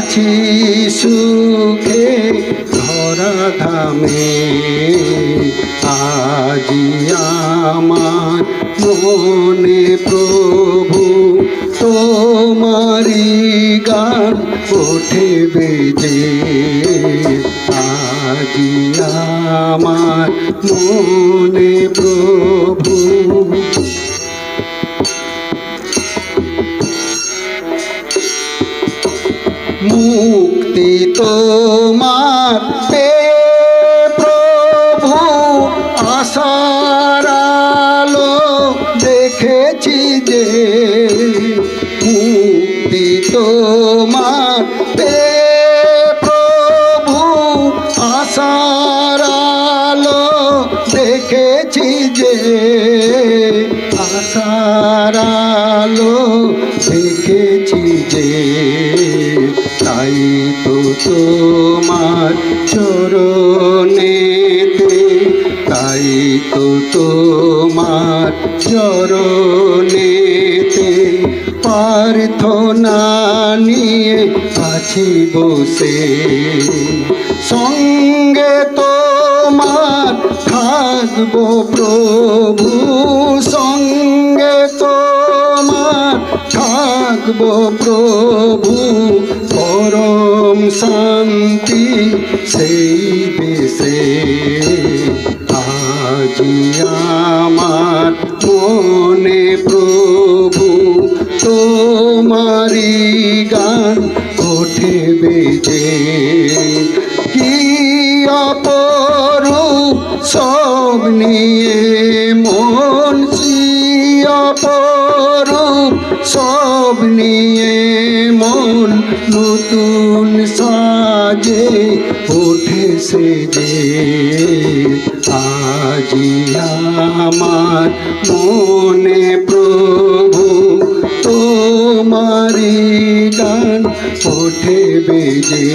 আছি সুখে ধরা ধামে, আজি আমার মনে প্রভু তোমারি গান ওঠে বেজে, আজি আমার মনে প্রভু। মুক্তি তোমার পেয়ে প্রভু আশার আলো দেখেছি যে, মুক্তি তোমার পেয়ে প্রভু আশার আলো দেখেছি যে, আশার আলো দেখেছি যে, তাই তো তোমার চরণেতে, তাই তো তোমার চরণেতে প্রার্থনা নিয়ে আছি বসে, সঙ্গে তোমার থাকবো প্রভু, সঙ্গে তোমার থাকবো প্রভু, পরম শান্তি সেই দেশে, আজি আমার মনে প্রভু তোমারি গান ওঠে বেজে, কি অপরূপ সব নিয়ে মন, কি অপরূপ সব নিয়ে মন, নতুন সাজে উঠেছে যে, আজি আমার মনে প্রভু তোমারি গান ওঠে বেজে।